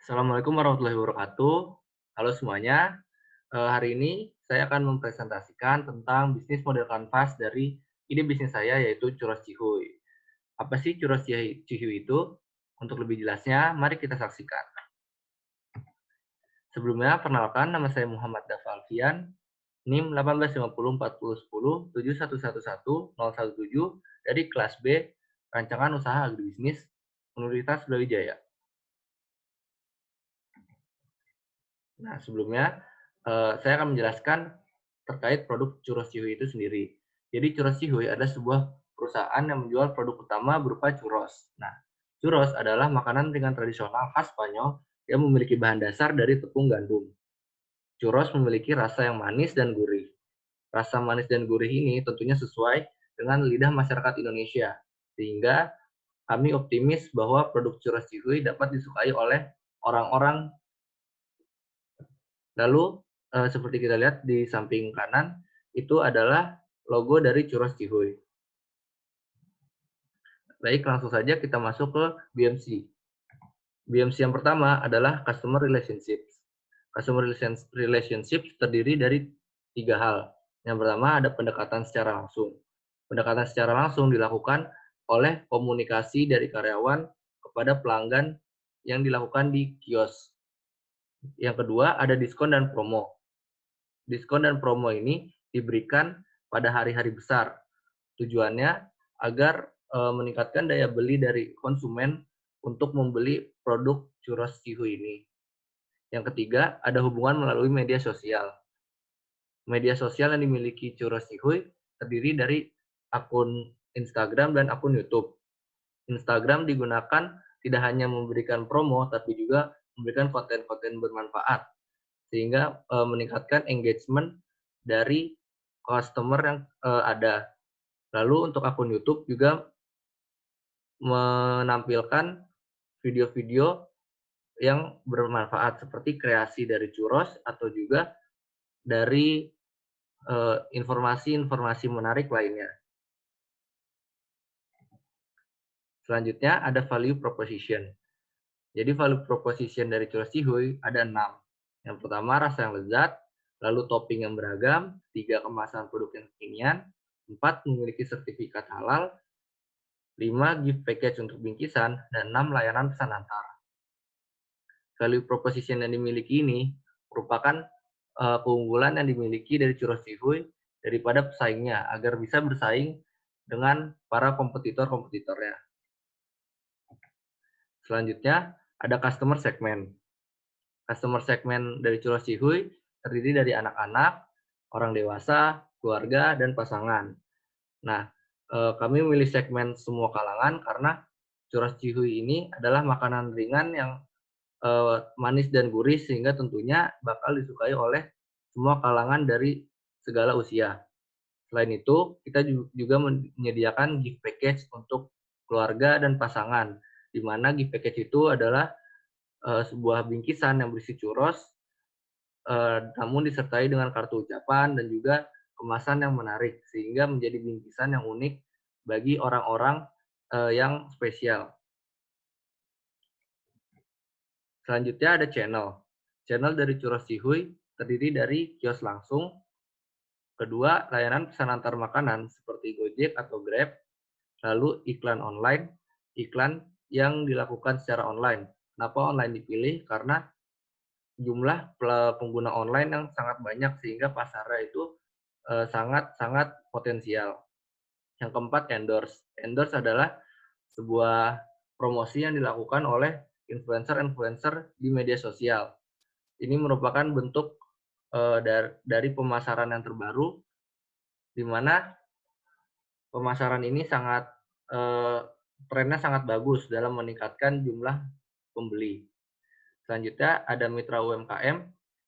Assalamualaikum warahmatullahi wabarakatuh. Halo semuanya, hari ini saya akan mempresentasikan tentang bisnis model kanvas dari ide bisnis saya yaitu Curos Cihuy. Apa sih Curos Cihuy itu? Untuk lebih jelasnya, mari kita saksikan. Sebelumnya, perkenalkan nama saya Muhammad Dafa Alfian, NIM 18504107111017 dari kelas B, Rancangan Usaha Agribisnis, Universitas Brawijaya. Nah, sebelumnya saya akan menjelaskan terkait produk Churros Cihuy itu sendiri. Jadi Churros Cihuy adalah sebuah perusahaan yang menjual produk utama berupa churros. Nah, churros adalah makanan ringan tradisional khas Spanyol yang memiliki bahan dasar dari tepung gandum. Churros memiliki rasa yang manis dan gurih. Rasa manis dan gurih ini tentunya sesuai dengan lidah masyarakat Indonesia, sehingga kami optimis bahwa produk Churros Cihuy dapat disukai oleh orang-orang. Lalu, seperti kita lihat di samping kanan, itu adalah logo dari Churros Cihuy. Baik, langsung saja kita masuk ke BMC. BMC yang pertama adalah Customer Relationships. Customer Relationships terdiri dari 3 hal. Yang pertama ada pendekatan secara langsung. Pendekatan secara langsung dilakukan oleh komunikasi dari karyawan kepada pelanggan yang dilakukan di kios. Yang kedua ada diskon dan promo. Diskon dan promo ini diberikan pada hari-hari besar. Tujuannya agar meningkatkan daya beli dari konsumen untuk membeli produk Churros Cihuy ini. Yang ketiga, ada hubungan melalui media sosial. Media sosial yang dimiliki Churros Cihuy terdiri dari akun Instagram dan akun YouTube. Instagram digunakan tidak hanya memberikan promo, tapi juga memberikan konten-konten bermanfaat sehingga meningkatkan engagement dari customer yang ada. Lalu untuk akun YouTube juga menampilkan video-video yang bermanfaat seperti kreasi dari churros atau juga dari informasi-informasi menarik lainnya. Selanjutnya ada value proposition. Jadi value proposition dari Churros Cihuy ada 6. Yang pertama rasa yang lezat, lalu topping yang beragam, 3 kemasan produk yang kekinian, 4 memiliki sertifikat halal, 5 gift package untuk bingkisan, dan 6 layanan pesan antar. Value proposition yang dimiliki ini merupakan keunggulan yang dimiliki dari Churros Cihuy daripada pesaingnya agar bisa bersaing dengan para kompetitor-kompetitornya. Selanjutnya ada customer segment. Customer segment dari Churros Cihuy terdiri dari anak-anak, orang dewasa, keluarga, dan pasangan. Nah, kami memilih segmen semua kalangan karena Churros Cihuy ini adalah makanan ringan yang manis dan gurih sehingga tentunya bakal disukai oleh semua kalangan dari segala usia. Selain itu, kita juga menyediakan gift package untuk keluarga dan pasangan, di mana gift package itu adalah sebuah bingkisan yang berisi churros, namun disertai dengan kartu ucapan dan juga kemasan yang menarik, sehingga menjadi bingkisan yang unik bagi orang-orang yang spesial. Selanjutnya ada channel. Channel dari Churros Cihuy terdiri dari kios langsung, kedua layanan pesan antar makanan seperti Gojek atau Grab, lalu iklan online, iklan yang dilakukan secara online. Kenapa online dipilih? Karena jumlah pengguna online yang sangat banyak sehingga pasarnya itu sangat-sangat potensial. Yang keempat, endorse. Endorse adalah sebuah promosi yang dilakukan oleh influencer-influencer di media sosial. Ini merupakan bentuk dari pemasaran yang terbaru, di mana pemasaran ini trennya sangat bagus dalam meningkatkan jumlah pembeli. Selanjutnya ada mitra UMKM.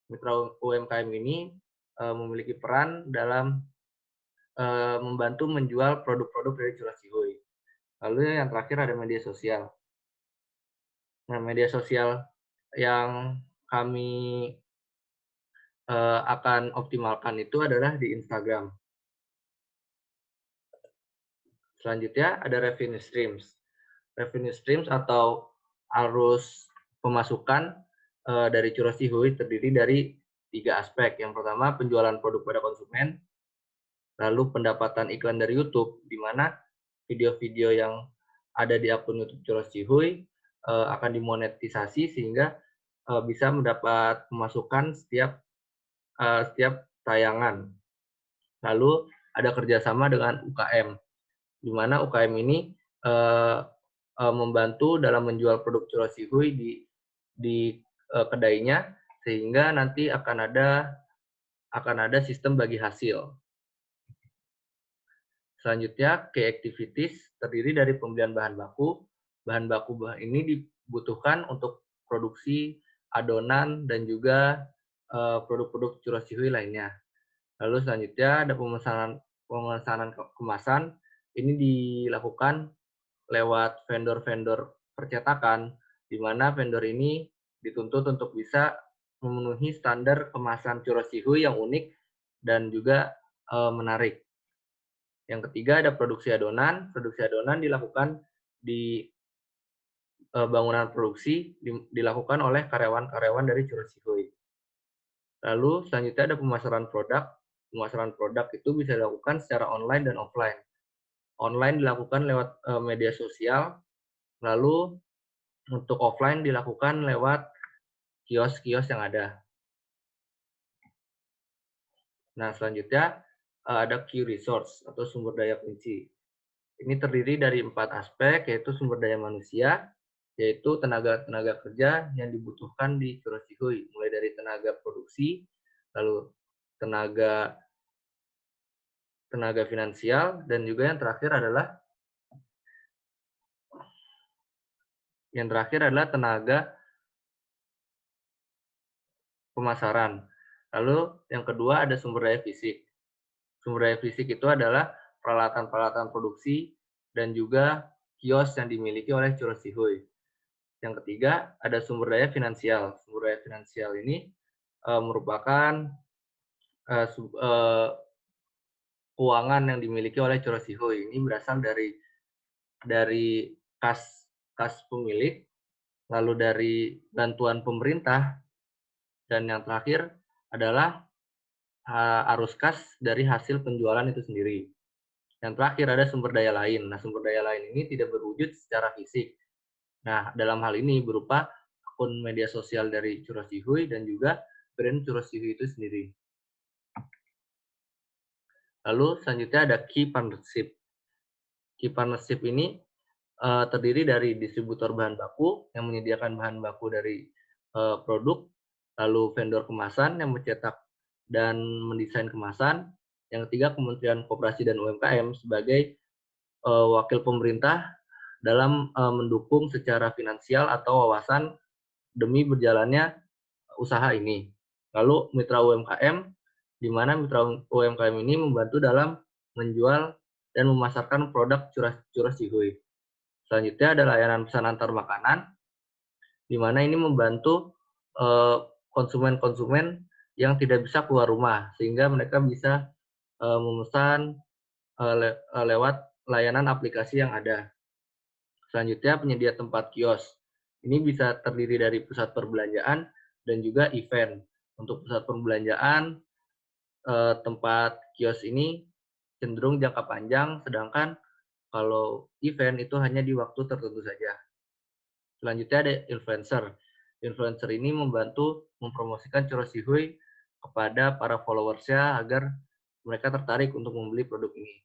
Mitra UMKM ini memiliki peran dalam membantu menjual produk-produk dari Churros Cihuy. Lalu yang terakhir ada media sosial. Nah, media sosial yang kami akan optimalkan itu adalah di Instagram. Selanjutnya ada revenue streams. Revenue streams atau arus pemasukan dari Churros Cihuy terdiri dari 3 aspek. Yang pertama, penjualan produk pada konsumen, lalu pendapatan iklan dari YouTube, di mana video-video yang ada di akun YouTube Churros Cihuy akan dimonetisasi sehingga bisa mendapat pemasukan setiap tayangan. Lalu ada kerjasama dengan UKM, di mana UKM ini membantu dalam menjual produk Churros Cihuy di kedainya, sehingga nanti akan ada sistem bagi hasil. Selanjutnya, key activities terdiri dari pembelian bahan baku. Bahan baku ini dibutuhkan untuk produksi adonan dan juga produk-produk Churros Cihuy lainnya. Lalu selanjutnya ada pemesanan kemasan. Ini dilakukan lewat vendor-vendor percetakan, di mana vendor ini dituntut untuk bisa memenuhi standar kemasan Churros Cihuy yang unik dan juga menarik. Yang ketiga ada produksi adonan. Produksi adonan dilakukan di bangunan produksi dilakukan oleh karyawan-karyawan dari Churros Cihuy. Lalu selanjutnya ada pemasaran produk. Pemasaran produk itu bisa dilakukan secara online dan offline. Online dilakukan lewat media sosial, lalu untuk offline dilakukan lewat kios-kios yang ada. Nah, selanjutnya ada key resource atau sumber daya kunci. Ini terdiri dari 4 aspek, yaitu sumber daya manusia, yaitu tenaga kerja yang dibutuhkan di Churros Cihuy, mulai dari tenaga produksi, lalu tenaga finansial, dan juga yang terakhir adalah tenaga pemasaran. Lalu yang kedua ada sumber daya fisik. Sumber daya fisik itu adalah peralatan-peralatan produksi dan juga kios yang dimiliki oleh Churros Cihuy. Yang ketiga ada sumber daya finansial. Sumber daya finansial ini merupakan keuangan yang dimiliki oleh Churros Cihuy. Ini berasal dari kas pemilik, lalu dari bantuan pemerintah, dan yang terakhir adalah arus kas dari hasil penjualan itu sendiri. Yang terakhir ada sumber daya lain. Nah, sumber daya lain ini tidak berwujud secara fisik. Nah, dalam hal ini berupa akun media sosial dari Churros Cihuy dan juga brand Churros Cihuy itu sendiri. Lalu selanjutnya ada key partnership. Key partnership ini terdiri dari distributor bahan baku yang menyediakan bahan baku dari produk, lalu vendor kemasan yang mencetak dan mendesain kemasan. Yang ketiga, Kementerian Koperasi dan UMKM sebagai wakil pemerintah dalam mendukung secara finansial atau wawasan demi berjalannya usaha ini. Lalu mitra UMKM, di mana mitra UMKM ini membantu dalam menjual dan memasarkan produk Churros Cihuy. Selanjutnya ada layanan pesan antar makanan, di mana ini membantu konsumen-konsumen yang tidak bisa keluar rumah, sehingga mereka bisa memesan lewat layanan aplikasi yang ada. Selanjutnya penyedia tempat kios. Ini bisa terdiri dari pusat perbelanjaan dan juga event. Untuk pusat perbelanjaan, tempat kios ini cenderung jangka panjang, sedangkan kalau event itu hanya di waktu tertentu saja. Selanjutnya ada influencer. Influencer ini membantu mempromosikan Churros Cihuy kepada para followers-nya agar mereka tertarik untuk membeli produk ini.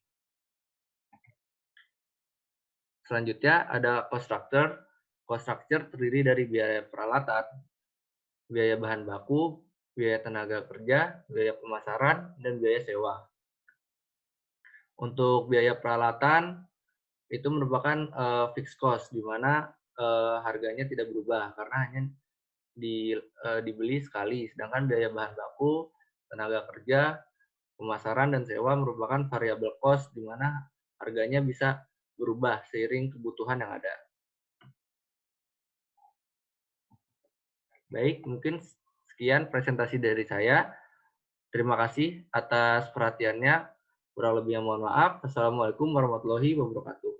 Selanjutnya ada cost structure. Cost structure terdiri dari biaya peralatan, biaya bahan baku, biaya tenaga kerja, biaya pemasaran, dan biaya sewa. Untuk biaya peralatan itu merupakan fixed cost, di mana harganya tidak berubah karena hanya dibeli sekali. Sedangkan biaya bahan baku, tenaga kerja, pemasaran, dan sewa merupakan variable cost, di mana harganya bisa berubah seiring kebutuhan yang ada. Baik, mungkin sekian presentasi dari saya. Terima kasih atas perhatiannya. Kurang lebihnya mohon maaf. Assalamualaikum warahmatullahi wabarakatuh.